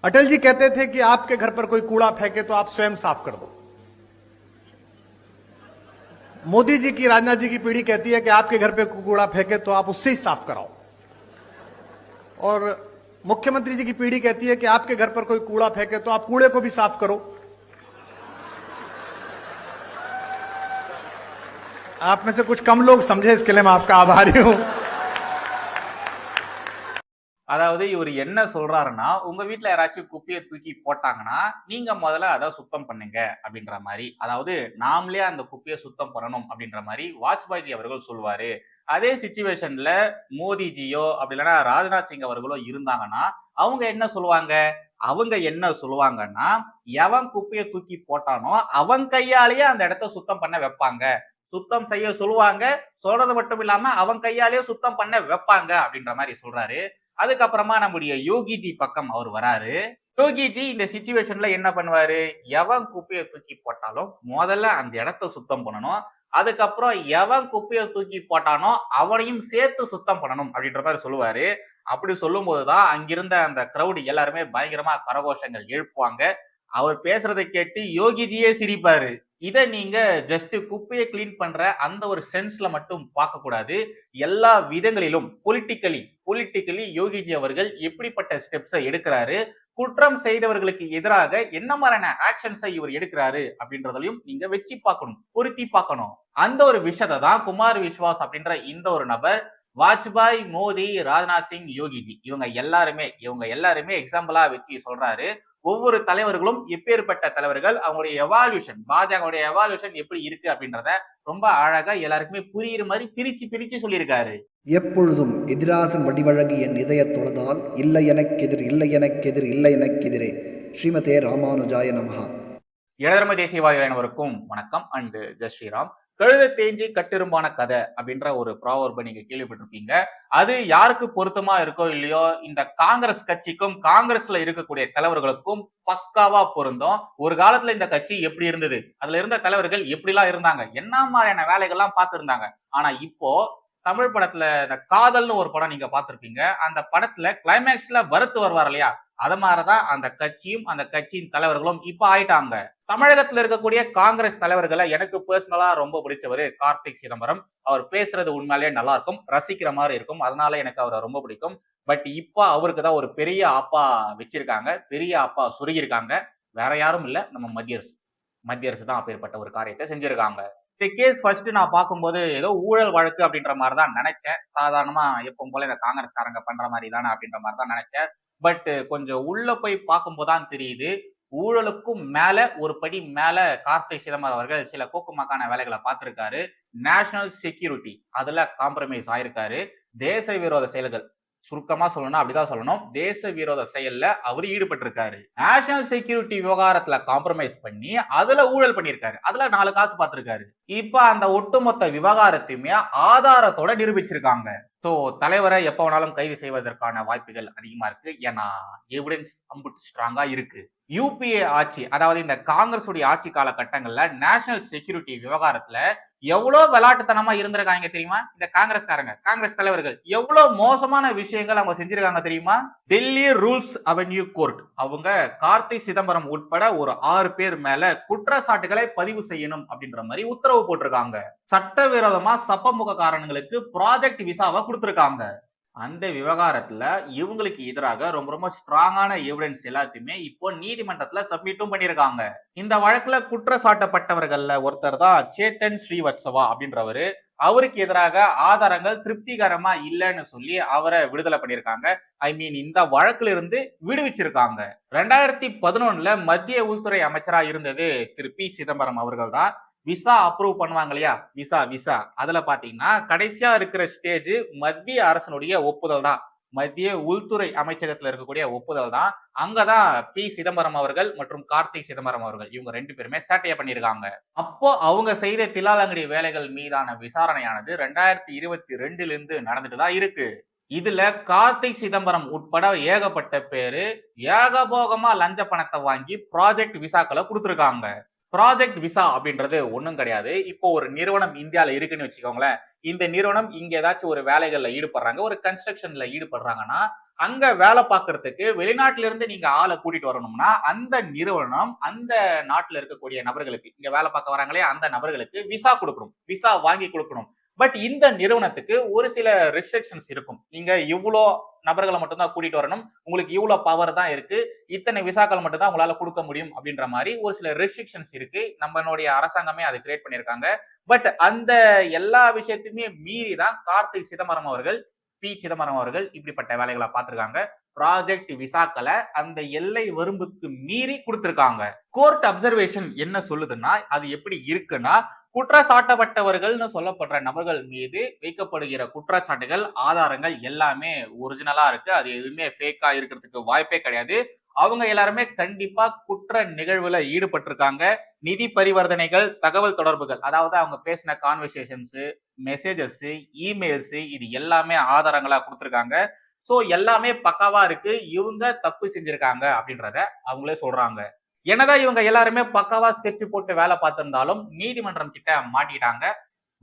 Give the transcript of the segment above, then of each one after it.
अटल जी कहते थे कि आपके घर पर कोई कूड़ा फेंके तो आप स्वयं साफ कर दो। मोदी जी की, राजनाथ जी की पीढ़ी कहती है कि आपके घर पे कूड़ा फेंके तो आप उससे ही साफ कराओ। और मुख्यमंत्री जी की पीढ़ी कहती है कि आपके घर पर कोई कूड़ा फेंके तो आप कूड़े को भी साफ करो। आप में से कुछ कम लोग समझे, इसके लिए मैं आपका आभारी हूं। அதாவது இவர் என்ன சொல்றாருன்னா, உங்க வீட்ல யாராச்சும் குப்பைய தூக்கி போட்டாங்கன்னா, நீங்க முதல்ல அத சுத்தம் பண்ணுங்க அப்படின்ற மாரி. அதாவது நாமளே அந்த குப்பைய சுத்தம் பண்ணணும் அப்படின்ற மாரி வாஜ்பாய்ஜி அவர்கள் சொல்வாரு. அதே சிச்சுவேஷன்ல மோடிஜியோ அப்படி இல்லைன்னா ராஜ்நாத் சிங் அவர்களோ இருந்தாங்கன்னா, அவங்க என்ன சொல்லுவாங்க? அவங்க என்ன சொல்லுவாங்கன்னா, எவன் குப்பைய தூக்கி போட்டானோ அவன் கையாலேயே அந்த இடத்த சுத்தம் பண்ண வைப்பாங்க. சுத்தம் செய்ய சொல்லுவாங்க. சொல்றது மட்டும் இல்லாம அவன் கையாலேயே சுத்தம் பண்ண வைப்பாங்க அப்படின்ற மாரி சொல்றாரு. அதுக்கப்புறமா நம்முடைய யோகிஜி பக்கம் அவர் வராரு. யோகிஜி இந்த சிச்சுவேஷன்ல என்ன பண்ணுவாரு? எவன் குப்பைய தூக்கி போட்டாலும் முதல்ல அந்த இடத்த சுத்தம் பண்ணணும். அதுக்கப்புறம் எவன் குப்பைய தூக்கி போட்டானோ அவனையும் சேர்த்து சுத்தம் பண்ணணும் அப்படின்ற மாதிரி சொல்லுவாரு. அப்படி சொல்லும் போதுதான் அங்கிருந்த அந்த கிரௌட் எல்லாருமே பயங்கரமா கரகோஷங்கள் எழுப்புவாங்க. அவர் பேசுறதை கேட்டு யோகிஜியே சிரிப்பாரு. இத நீங்க ஜஸ்ட் குப்பையை கிளீன் பண்ற அந்த ஒரு சென்ஸ்ல மட்டும் பார்க்க கூடாது. எல்லா விதங்களிலும் பொலிட்டிக்கலி யோகிஜி அவர்கள் எப்படிப்பட்ட ஸ்டெப்ஸை எடுக்கிறாரு, குற்றம் செய்தவர்களுக்கு எதிராக என்ன மாதிரியான ஆக்ஷன்ஸை இவர் எடுக்கிறாரு அப்படின்றதையும் நீங்க வச்சு பார்க்கணும், பொருத்தி பார்க்கணும். அந்த ஒரு விஷயத்தை தான் குமார் விஸ்வாஸ் அப்படின்ற இந்த ஒரு நபர் வாஜ்பாய், மோடி, ராஜ்நாத் சிங், யோகிஜி இவங்க எல்லாருமே எக்ஸாம்பிளா வச்சு சொல்றாரு. ஒவ்வொரு தலைவர்களும் எப்பேற்பட்ட தலைவர்கள், அவங்களுடைய எவால்யூஷன், பாஜகவுடைய எவால்யூஷன் எப்படி இருக்கு அப்படின்றத ரொம்ப அழகா எல்லாருக்குமே புரியுற மாதிரி பிரிச்சு சொல்லியிருக்காரு. எப்பொழுதும் எதிராசன் வடிவழகு என் இதய தொழுதால் இல்லை எனக்கெதிரே ஸ்ரீமதே ராமானுஜாய நமஹா. இடதர்ம தேசியவாதிகளுக்கும் வணக்கம் அண்ட் ஜெய் ஸ்ரீராம். கழுத தேஞ்சி கட்டெரும்பான கதை அப்படின்ற ஒரு ப்ராவர்பை நீங்க கேள்விப்பட்டிருப்பீங்க. அது யாருக்கு பொருத்தமா இருக்கோ இல்லையோ, இந்த காங்கிரஸ் கட்சிக்கும் காங்கிரஸ்ல இருக்கக்கூடிய தலைவர்களுக்கும் பக்காவா பொருந்தும். ஒரு காலத்துல இந்த கட்சி எப்படி இருந்தது, அதுல இருந்த தலைவர்கள் எப்படிலாம் இருந்தாங்க, என்ன மாதிரியான வேலைகள்லாம் பார்த்திருந்தாங்க. ஆனா இப்போ தமிழ் படத்துல இந்த காதல்னு ஒரு படம் நீங்க பார்த்திருப்பீங்க. அந்த படத்துல கிளைமேக்ஸ்ல பரத் வருவார் இல்லையா, அத மாதிரிதான் அந்த கட்சியும் அந்த கட்சியின் தலைவர்களும் இப்ப ஆயிட்டாங்க. தமிழகத்துல இருக்கக்கூடிய காங்கிரஸ் தலைவர்களை எனக்கு பர்சனலா ரொம்ப பிடிச்சவர் கார்த்திக் சிதம்பரம். அவர் பேசுறது உண்மையிலேயே நல்லா இருக்கும், ரசிக்கிற மாதிரி இருக்கும். அதனால எனக்கு அவரை ரொம்ப பிடிக்கும். பட் இப்ப அவருக்கு தான் ஒரு பெரிய ஆப்பா வச்சிருக்காங்க, பெரிய ஆப்பா சுருகிருக்காங்க. வேற யாரும் இல்ல, நம்ம மத்திய அரசு தான் அப்பேற்பட்ட ஒரு காரியத்தை செஞ்சிருக்காங்க. இந்த கேஸ் ஃபர்ஸ்ட் நான் பார்க்கும்போது ஏதோ ஊழல் வழக்கு அப்படின்ற மாதிரி தான் நினைச்சேன். சாதாரணமா எப்பவும் போல இந்த காங்கிரஸ்காரங்க பண்ற மாதிரி தானே அப்படின்ற மாதிரி தான் நினைச்சேன். பட் கொஞ்சம் உள்ள போய் பார்க்கும்போதுதான் தெரியுது, ஊழலுக்கும் மேல ஒரு படி மேல கார்த்திக் சிதம்பரம் அவர்கள் சில கோக்குமாக்கான வேலைகளை பார்த்திருக்காரு. நேஷனல் செக்யூரிட்டி அதுல காம்ப்ரமைஸ் ஆயிருக்காரு. தேச விரோத செயல்கள், சுருக்கமா சொல்லணும் அப்படிதான் சொல்லணும், தேச விரோத செயல்ல அவர் ஈடுபட்டிருக்காரு. நேஷனல் செக்யூரிட்டி விவகாரத்துல காம்ப்ரமைஸ் பண்ணி அதுல ஊழல் பண்ணிருக்காரு. அதுல 4 காசு பார்த்திருக்காரு. இப்ப அந்த ஒட்டுமொத்த விவகாரத்தையுமே ஆதாரத்தோட நிரூபிச்சிருக்காங்க. சோ தலைவரை எப்ப வேணாலும் கைது செய்வதற்கான வாய்ப்புகள் அதிகமா இருக்கு. ஏன்னா எவிடன்ஸ் அம்புட்டு ஸ்ட்ராங்கா இருக்கு. யூபிஏ ஆட்சி, அதாவது இந்த காங்கிரஸ் உடைய ஆட்சி காலகட்டங்கள்ல நேஷனல் செக்யூரிட்டி விவகாரத்துல எவ்வளவு விளையாட்டுத்தனமா இருந்திருக்காங்க தெரியுமா இந்த காங்கிரஸ்காரங்க, காங்கிரஸ் தலைவர்கள். எவ்வளவு மோசமான விஷயங்கள் அவங்க செஞ்சிருக்காங்க தெரியுமா? டெல்லி ரூல்ஸ் அவென்யூ கோர்ட் அவங்க கார்த்திக் சிதம்பரம் உட்பட ஒரு 6 பேர் மேல குற்றச்சாட்டுகளை பதிவு செய்யணும் அப்படின்ற மாதிரி உத்தரவு போட்டிருக்காங்க. சட்டவிரோதமா சப்பமுக காரணங்களுக்கு ப்ராஜெக்ட் விசாவை கொடுத்திருக்காங்க. அந்த விவகாரத்துல இவங்களுக்கு எதிராக ரொம்ப ஸ்ட்ராங்கான எவிடன்ஸ் எல்லாத்தையுமே இப்போ நீதிமன்றத்துல சப்மிட்டும் பண்ணிருக்காங்க. இந்த வழக்குல குற்றச்சாட்டப்பட்டவர்கள்ல ஒருத்தர் தான் சேத்தன் ஸ்ரீவத்சவா அப்படின்றவரு. அவருக்கு எதிராக ஆதாரங்கள் திருப்திகரமா இல்லைன்னு சொல்லி அவரை விடுதலை பண்ணிருக்காங்க. இந்த வழக்குல இருந்து விடுவிச்சிருக்காங்க. 2011 மத்திய உள்துறை அமைச்சரா இருந்தது திரு பி சிதம்பரம் அவர்கள் தான். விசா அப்ரூவ் பண்ணுவாங்க இல்லையா, விசா அதுல பாத்தீங்கன்னா கடைசியா இருக்கிற ஸ்டேஜ் மத்திய அரசனுடைய ஒப்புதல் தான், மத்திய உள்துறை அமைச்சகத்துல இருக்கக்கூடிய ஒப்புதல் தான். அங்கதான் பி சிதம்பரம் அவர்கள் மற்றும் கார்த்திக் சிதம்பரம் அவர்கள் இவங்க 2 பேருமே சேட்டையை பண்ணிருக்காங்க. அப்போ அவங்க செய்த தில்லாலங்கடி வேலைகள் மீதான விசாரணையானது 2022 இருந்து நடந்துட்டு தான் இருக்கு. இதுல கார்த்திக் சிதம்பரம் உட்பட ஏகப்பட்ட பேரு ஏகபோகமா லஞ்ச பணத்தை வாங்கி ப்ராஜெக்ட் விசாக்களை கொடுத்திருக்காங்க. ப்ராஜெக்ட் விசா அப்படின்றது ஒண்ணும் கிடையாது. இப்போ ஒரு நிறுவனம் இந்தியால இருக்குன்னு வச்சுக்கோங்களேன். இந்த நிறுவனம் இங்க ஏதாச்சும் ஒரு வேலைகள்ல ஈடுபடுறாங்க, ஒரு கன்ஸ்ட்ரக்ஷன்ல ஈடுபடுறாங்கன்னா அங்க வேலை பார்க்கறதுக்கு வெளிநாட்டுல இருந்து நீங்க ஆளை கூட்டிட்டு வரணும்னா அந்த நிறுவனம் அந்த நாட்டுல இருக்கக்கூடிய நபர்களுக்கு, இங்க வேலை பார்க்க வராங்களே அந்த நபர்களுக்கு விசா கொடுக்கணும், விசா வாங்கி கொடுக்கணும். பட் இந்த நிறுவனத்துக்கு ஒரு சில ரெஸ்ட்ரிக்ஷன்ஸ் இருக்கும். நீங்க இவ்வளோ நபர்களை மட்டும்தான் கூட்டிட்டு வரணும், உங்களுக்கு இவ்வளவு பவர் தான் இருக்கு, இத்தனை விசாக்கள் மட்டும் தான் உங்களால கொடுக்க முடியும் அப்படின்ற மாதிரி ஒரு சில ரெஸ்ட்ரிக்ஷன்ஸ் இருக்கு. நம்மளுடைய அரசாங்கமே அதை கிரியேட் பண்ணியிருக்காங்க. பட் அந்த எல்லா விஷயத்தையுமே மீறி தான் கார்த்தி சிதம்பரம் அவர்கள், பி சிதம்பரம் அவர்கள் இப்படிப்பட்ட வேலைகளை பார்த்திருக்காங்க. ப்ராஜெக்ட் விசாக்களை அந்த எல்லை வரம்புக்கு மீறி கொடுத்திருக்காங்க. கோர்ட் அப்சர்வேஷன் என்ன சொல்லுதுன்னா, அது எப்படி இருக்குன்னா, குற்றச்சாட்டப்பட்டவர்கள்னு சொல்லப்படுற நபர்கள் மீது வைக்கப்படுகிற குற்றச்சாட்டுகள், ஆதாரங்கள் எல்லாமே ஒரிஜினலா இருக்கு. அது எதுவுமே ஃபேக்கா இருக்கிறதுக்கு வாய்ப்பே கிடையாது. அவங்க எல்லாருமே கண்டிப்பா குற்ற நிகழ்வுல ஈடுபட்டிருக்காங்க. நிதி பரிவர்த்தனைகள், தகவல் தொடர்புகள், அதாவது அவங்க பேசின கான்வர்சேஷன்ஸ், மெசேஜஸ், இமெயில்ஸ், இது எல்லாமே ஆதாரங்களா கொடுத்திருக்காங்க. சோ எல்லாமே பக்காவா இருக்கு. இவங்க தப்பு செஞ்சிருக்காங்க அப்படின்றத அவங்களே சொல்றாங்க. என்னதான் இவங்க எல்லாருமே பக்காவா ஸ்கெட்ச் போட்டு வேலை பார்த்திருந்தாலும் நீதிமன்றம் கிட்ட மாட்டிக்கிட்டாங்க,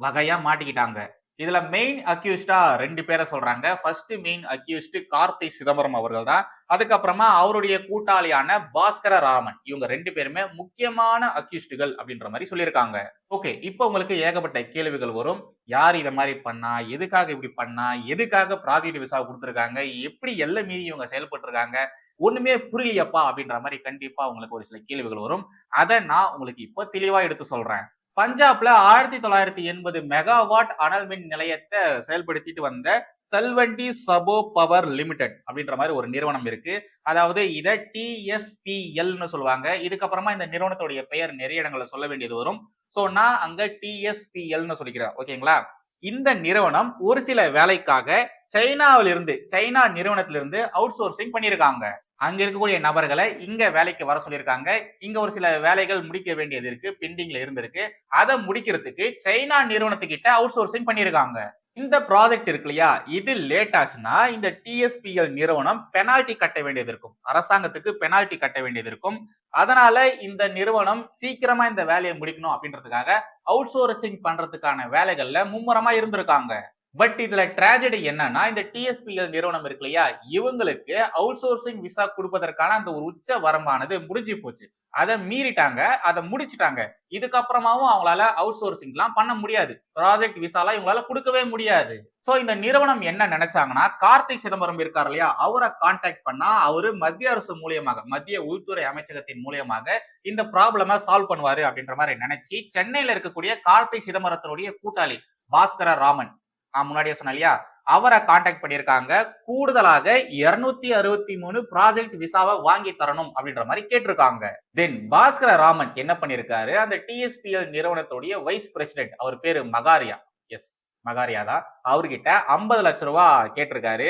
வகையா மாட்டிக்கிட்டாங்க. இதுல மெயின் அக்யூஸ்டா 2 பேரை சொல்றாங்க. First main accused Karthi Chidambaram அவர்கள் தான். அதுக்கப்புறமா அவருடைய கூட்டாளியான பாஸ்கர ராமன். இவங்க 2 பேருமே முக்கியமான அக்யூஸ்டுகள் அப்படின்ற மாதிரி சொல்லியிருக்காங்க. ஓகே, இப்போ உங்களுக்கு ஏகப்பட்ட கேள்விகள் வரும். யார் இத மாதிரி பண்ணா, எதுக்காக இப்படி பண்ணா, எதுக்காக ப்ராசிக்யூட்டிவ் விசா கொடுத்திருக்காங்க, எப்படி எல்லை மீறி இவங்க செயல்பட்டு இருக்காங்க, ஒண்ணுமே புரியலையப்பா அப்படின்ற மாதிரி கண்டிப்பா உங்களுக்கு ஒரு சில கேள்விகள் வரும். அதை நான் உங்களுக்கு இப்போ தெளிவா எடுத்து சொல்றேன். பஞ்சாப்ல 1980 மெகாவாட் அனல் மின் நிலையத்தை செயல்படுத்திட்டு வந்த தல்வண்டி சபோ பவர் லிமிடெட் அப்படின்ற மாதிரி ஒரு நிறுவனம் இருக்கு. அதாவது இதை TSPLன்னு சொல்லுவாங்க. இதுக்கப்புறமா இந்த நிறுவனத்துடைய பெயர் நிறைய இடங்களை சொல்ல வேண்டியது வரும். சோ நான் அங்க TSPLன்னு சொல்லிக்கிறேன். ஓகேங்களா? இந்த நிறுவனம் ஒரு சில வேலைக்காக சைனா நிறுவனத்திலிருந்து அவுட் சோர்சிங் பண்ணியிருக்காங்க. அங்க இருக்கக்கூடிய நபர்களை இங்க வேலைக்கு வர சொல்லியிருக்காங்க. இங்க ஒரு சில வேலைகள் முடிக்க வேண்டியது இருக்கு, பெண்டிங்ல இருந்திருக்கு. அதை முடிக்கிறதுக்கு சைனா நிறுவனத்துக்கிட்ட அவுட் சோர்சிங் பண்ணியிருக்காங்க. இந்த ப்ராஜெக்ட் இருக்கு இல்லையா, இது லேட் ஆச்சுன்னா இந்த TSPL நிறுவனம் பெனால்டி கட்ட வேண்டியது இருக்கும், அரசாங்கத்துக்கு பெனால்டி கட்ட வேண்டியது இருக்கும். அதனால இந்த நிறுவனம் சீக்கிரமா இந்த வேலையை முடிக்கணும் அப்படின்றதுக்காக அவுட் சோர்சிங் பண்றதுக்கான வேலைகள்ல மும்முரமா இருந்திருக்காங்க. பட் இதுல ட்ராஜடி என்னன்னா, இந்த TSPL நிறுவனம் இருக்கு இல்லையா, இவங்களுக்கு அவுட் சோர்சிங் விசா கொடுப்பதற்கான அந்த ஒரு உச்ச வரம்பானது முடிஞ்சு போச்சு. அதை மீறிட்டாங்க, அதை முடிச்சிட்டாங்க. இதுக்கப்புறமாவும் அவங்களால அவுட் சோர்சிங் எல்லாம் பண்ண முடியாது. ப்ராஜெக்ட் விசாலாம் இவங்களால கொடுக்கவே முடியாது. சோ இந்த நிறுவனம் என்ன நினைச்சாங்கன்னா, கார்த்தி சிதம்பரம் இருக்காரு இல்லையா, அவரை கான்டாக்ட் பண்ணா அவரு மத்திய அரசு மூலியமாக, மத்திய உள்துறை அமைச்சகத்தின் மூலியமாக இந்த ப்ராப்ளம சால்வ் பண்ணுவாரு அப்படின்ற மாதிரி நினைச்சு சென்னையில இருக்கக்கூடிய கார்த்தி சிதம்பரத்தினுடைய கூட்டாளி பாஸ்கர ராமன், முன்னாடியே சொன்ன இல்லையா, அவரை கான்டாக்ட் பண்ணியிருக்காங்க. கூடுதலாக 263 ப்ராஜெக்ட் விசாவை வாங்கி தரணும் அப்படின்ற மாதிரி கேட்டிருக்காங்க. தென் பாஸ்கர ராமன் என்ன பண்ணிருக்காரு, அந்த TSPL நிறுவனத்துடைய வைஸ் பிரசிடென்ட், அவர் பேரு மகாரியா, எஸ் மகாரியா தான், அவர்கிட்ட 50 லட்சம் ரூபாய் கேட்டிருக்காரு.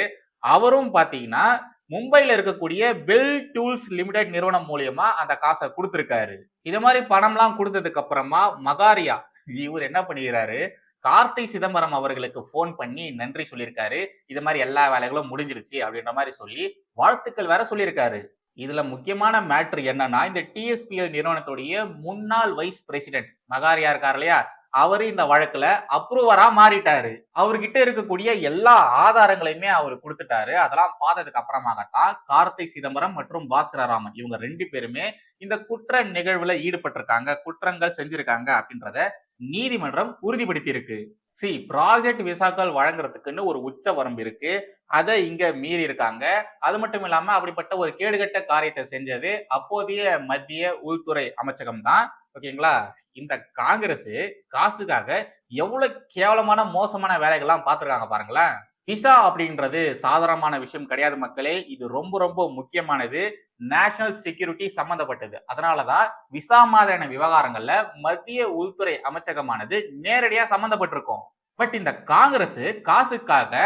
அவரும் பாத்தீங்கன்னா மும்பைல இருக்கக்கூடிய பெல் டூல்ஸ் லிமிடெட் நிறுவனம் மூலியமா அந்த காசை கொடுத்திருக்காரு. இது மாதிரி பணம்லாம் கொடுத்ததுக்கு அப்புறமா மகாரியா இவர் என்ன பண்ணிக்கிறாரு, கார்த்தி சிதம்பரம் அவர்களுக்கு போன் பண்ணி நன்றி சொல்லியிருக்காரு. இது மாதிரி எல்லா வேலைகளும் முடிஞ்சிருச்சு அப்படின்ற மாதிரி சொல்லி வாழ்த்துக்கள் வேற சொல்லியிருக்காரு. இதுல முக்கியமான மேட்ரு என்னன்னா, இந்த TSPL நிறுவனத்துடைய முன்னாள் வைஸ் பிரசிடென்ட் மகாரியா இருக்காரு இல்லையா, அவரு இந்த வழக்குல அப்ரூவரா மாறிட்டாரு. அவர்கிட்ட இருக்கக்கூடிய எல்லா ஆதாரங்களையுமே அவர் கொடுத்துட்டாரு. அதெல்லாம் பார்த்ததுக்கு அப்புறமாகத்தான் கார்த்தி சிதம்பரம் மற்றும் பாஸ்கர ராமன் இவங்க 2 பேருமே இந்த குற்ற நிகழ்வுல ஈடுபட்டிருக்காங்க, குற்றங்கள் செஞ்சிருக்காங்க அப்படின்றத நீதிமன்றம் உறுதிப்படுத்தி இருக்கு. ப்ராஜெக்ட் விசாக்கள் வழங்குறதுக்குன்னு ஒரு உச்ச வரம்பு இருக்கு, அதை இங்க மீறி இருக்காங்க. அது மட்டும் இல்லாம அப்படிப்பட்ட ஒரு கேடுகட்ட காரியத்தை செஞ்சது அப்போதைய மத்திய உள்துறை அமைச்சகம் தான். ஓகேங்களா? இந்த காங்கிரஸ் காசுக்காக எவ்வளவு கேவலமான மோசமான வேலைகள்லாம் பார்த்திருக்காங்க பாருங்களேன். விசா அப்படின்றது சாதாரணமான விஷயம் கிடையாது மக்களே. இது ரொம்ப ரொம்ப முக்கியமானது, நேஷனல் செக்யூரிட்டி சம்பந்தப்பட்டது. அதனாலதான் விசா மாதிரியான விவகாரங்கள்ல மத்திய உள்துறை அமைச்சகமானது நேரடியா சம்பந்தப்பட்டிருக்கும். பட் இந்த காங்கிரஸ் காசுக்காக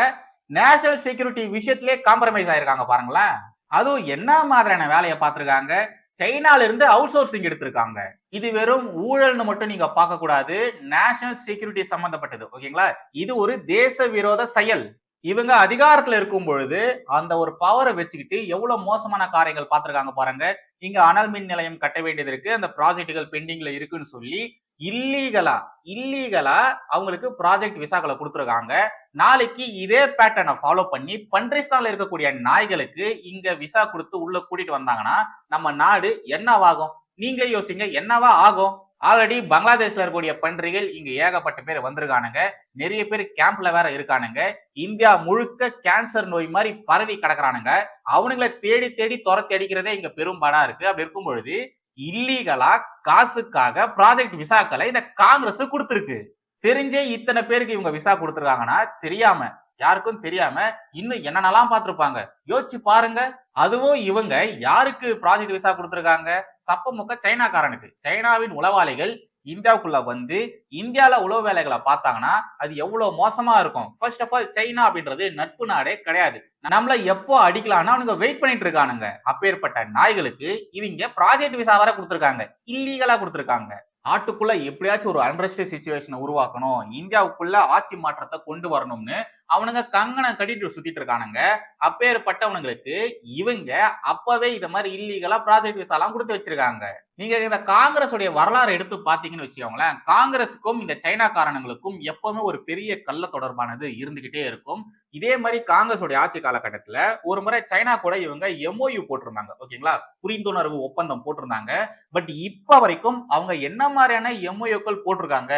நேஷனல் செக்யூரிட்டி விஷயத்திலே காம்ப்ரமைஸ் ஆயிருக்காங்க பாருங்களேன். அதுவும் என்ன மாதிரியான வேலையை பார்த்திருக்காங்க, சைனால இருந்து அவுட் சோர்சிங் எடுத்திருக்காங்க. இது வெறும் ஊழல்னு மட்டும் நீங்க பார்க்க கூடாது, நேஷனல் செக்யூரிட்டி சம்பந்தப்பட்டது. ஓகேங்களா? இது ஒரு தேச விரோத செயல். இவங்க அதிகாரத்துல இருக்கும் பொழுது அந்த ஒரு பவரை வச்சுக்கிட்டு எவ்வளவு மோசமான காரியங்கள் பார்த்திருக்காங்க பாருங்க. இங்க அனல் மின் நிலையம் கட்ட வேண்டியது இருக்கு, அந்த ப்ராஜெக்டுகள் பெண்டிங்ல இருக்குன்னு சொல்லி இல்லீகலா அவங்களுக்கு ப்ராஜெக்ட் விசாக்களை கொடுத்துருக்காங்க. நாளைக்கு இதே பேட்டர்னை ஃபாலோ பண்ணி பன்றிஸ்தான்ல இருக்கக்கூடிய நாய்களுக்கு இங்க விசா கொடுத்து உள்ள கூட்டிட்டு வந்தாங்கன்னா நம்ம நாடு என்னவாகும்? நீங்களே யோசிங்க, என்னவா ஆகும்? ஆல்ரெடி பங்களாதேஷ்ல இருக்கக்கூடிய பன்றிகள் இங்க ஏகப்பட்ட பேர் வந்திருக்கானுங்க. நிறைய பேர் கேம்ப்ல வேற இருக்கானுங்க. இந்தியா முழுக்க கேன்சர் நோய் மாதிரி பரவி கிடக்குறானுங்க. அவனுங்களை தேடி தேடி துரத்தி அடிக்கிறதே இங்க பெரும்பாடா இருக்கு. அப்படி இருக்கும் பொழுது இல்லீகலா காசுக்காக ப்ராஜெக்ட் விசாக்களை இந்த காங்கிரஸ் கொடுத்திருக்கு. தெரிஞ்சே இத்தனை பேருக்கு இவங்க விசா கொடுத்திருக்காங்கன்னா தெரியாம, யாருக்கும் தெரியாம இன்னும் என்னென்னலாம் பார்த்திருப்பாங்க யோசிச்சு பாருங்க. அதுவும் இவங்க யாருக்கு ப்ராஜெக்ட் விசா கொடுத்திருக்காங்க? சப்பமுக்க சைனாக்காரனுக்கு. சைனாவின் உளவாளிகள் இந்தியாவுக்குள்ள வந்து இந்தியால உளவு வேலைகளை பார்த்தாங்கன்னா அது எவ்வளவு மோசமா இருக்கும். ஃபர்ஸ்ட் ஆஃப் ஆல் சைனா அப்படின்றது நட்பு நாடே கிடையாது. நம்மள எப்போ அடிக்கலாம்னு அவனுங்க வெயிட் பண்ணிட்டு இருக்கானுங்க. அப்பேற்பட்ட நாய்களுக்கு இவங்க ப்ராஜெக்ட் விசா வர கொடுத்திருக்காங்க, இல்லீகலா கொடுத்திருக்காங்க. நாட்டுக்குள்ள எப்படியாச்சும் ஒரு அன்ரெஸ்ட் சிச்சுவேஷனை உருவாக்கணும், இந்தியாவுக்குள்ள ஆட்சி மாற்றத்தை கொண்டு வரணும்னு அவனுங்க கங்கணம் கட்டிட்டு சுத்திட்டு இருக்கானுங்க. அப்பேற்பட்டவனுங்களுக்கு இவங்க அப்பவே இந்த மாதிரி இல்லீகலா ப்ராஜெக்ட் விசா எல்லாம் கொடுத்து வச்சிருக்காங்க. நீங்க இந்த காங்கிரஸ் உடைய வரலாறு எடுத்து பாத்தீங்கன்னு வச்சுக்கோங்களேன், காங்கிரஸுக்கும் இந்த சைனாக்காரனுங்களுக்கும் எப்பவுமே ஒரு பெரிய கள்ள தொடர்பானது இருந்துகிட்டே இருக்கும். இதே மாதிரி காங்கிரஸ் உடைய ஆட்சி காலகட்டத்துல ஒரு முறை சைனா கூட இவங்க MOU போட்டிருந்தாங்க, ஓகேங்களா, புரிந்துணர்வு ஒப்பந்தம் போட்டிருந்தாங்க. பட் இப்ப வரைக்கும் அவங்க என்ன மாதிரியான MOUக்கள் போட்டிருக்காங்க,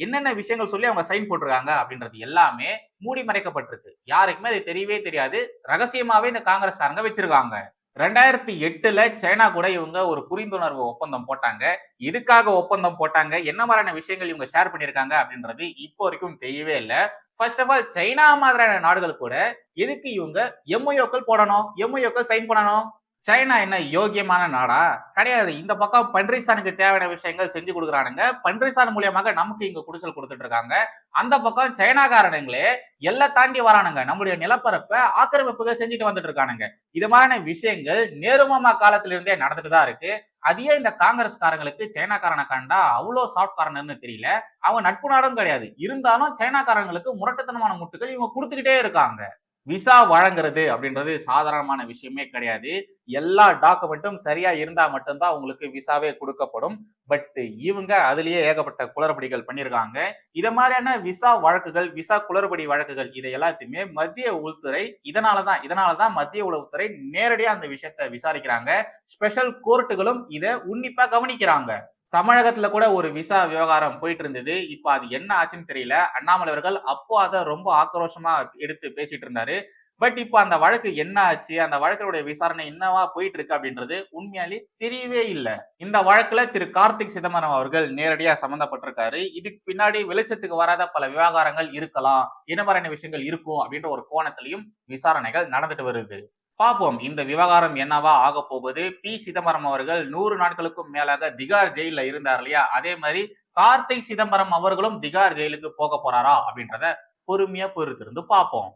என்னென்ன விஷயங்கள் சொல்லி அவங்க சைன் போட்டிருக்காங்க அப்படின்றது எல்லாமே மூடி மறைக்கப்பட்டிருக்கு. யாருக்குமே அது தெரியவே தெரியாது. ரகசியமாவே இந்த காங்கிரஸ்காரங்க வச்சிருக்காங்க. 2008 சைனா கூட இவங்க ஒரு புரிந்துணர்வு ஒப்பந்தம் போட்டாங்க. எதுக்காக ஒப்பந்தம் போட்டாங்க, என்ன மாதிரியான விஷயங்கள் இவங்க ஷேர் பண்ணிருக்காங்க அப்படின்றது இப்போ வரைக்கும் தெரியவே இல்லை. ஃபர்ஸ்ட் ஆஃப் ஆல் சைனா மாதிரியான நாடுகள் கூட எதுக்கு இவங்க MOUக்கள் போடணும், MOUக்கள் சைன் பண்ணணும்? சைனா என்ன யோகியமான நாடா? கிடையாது. இந்த பக்கம் பன்றிஸ்தானுக்கு தேவையான விஷயங்கள் செஞ்சு கொடுக்குறானுங்க. பன்றிஸ்தான் மூலியமாக நமக்கு இங்க குடிசல் கொடுத்துட்டு இருக்காங்க. அந்த பக்கம் சைனாக்காரனுங்களே எல்லாம் தாண்டி வரானுங்க, நம்முடைய நிலப்பரப்பை ஆக்கிரமிப்புகள் செஞ்சுட்டு வந்துட்டு இருக்கானுங்க. இது மாதிரியான விஷயங்கள் நேருமாமா காலத்துல இருந்தே நடந்துட்டு தான் இருக்கு. அதையே இந்த காங்கிரஸ்காரங்களுக்கு சைனாக்காரனை கண்டா அவ்வளவு சாஃப்ட் காரன்னு தெரியல. அவங்க நட்பு நாடும் கிடையாது. இருந்தாலும் சைனாக்காரங்களுக்கு முரட்டுத்தனமான முட்டுகள் இவங்க கொடுத்துக்கிட்டே இருக்காங்க. விசா வழங்குறது அப்படின்றது சாதாரணமான விஷயமே கிடையாது. எல்லா டாக்குமெண்ட்டும் சரியா இருந்தா மட்டும்தான் உங்களுக்கு விசாவே கொடுக்கப்படும். பட் இவங்க அதுலயே ஏகப்பட்ட குளறுபடிகள் பண்ணியிருக்காங்க. இத மாதிரியான விசா வழக்குகள், விசா குளறுபடி வழக்குகள் இதை எல்லாத்தையுமே மத்திய உள்துறை இதனாலதான் மத்திய உளவுத்துறை நேரடியா அந்த விஷயத்தை விசாரிக்கிறாங்க. ஸ்பெஷல் கோர்ட்டுகளும் இதை உன்னிப்பா கவனிக்கிறாங்க. தமிழகத்துல கூட ஒரு விசா விவகாரம் போயிட்டு இருந்தது. இப்ப அது என்ன ஆச்சுன்னு தெரியல. அண்ணாமலை அவர்கள் அப்போ அதை ரொம்ப ஆக்ரோஷமா எடுத்து பேசிட்டு இருந்தாரு. பட் இப்ப அந்த வழக்கு என்ன ஆச்சு, அந்த வழக்கினுடைய விசாரணை என்னவா போயிட்டு இருக்கு அப்படின்றது உண்மையாலே தெரியவே இல்லை. இந்த வழக்குல திரு கார்த்திக் சிதம்பரம் அவர்கள் நேரடியா சம்பந்தப்பட்டிருக்காரு. இதுக்கு பின்னாடி வெளிச்சத்துக்கு வராத பல விவகாரங்கள் இருக்கலாம், என்ன மாதிரியான விஷயங்கள் இருக்கும் அப்படின்ற ஒரு கோணத்திலையும் விசாரணைகள் நடந்துட்டு வருது. பார்ப்போம் இந்த விவகாரம் என்னவா ஆக போகுது. பி சிதம்பரம் அவர்கள் 100 நாட்களுக்கும் மேலாக திகார் ஜெயில இருந்தார் இல்லையா, அதே மாதிரி கார்த்திக் சிதம்பரம் அவர்களும் திகார் ஜெயிலுக்கு போக போறாரா அப்படின்றத பொறுமையா பொறுத்திருந்து பார்ப்போம்.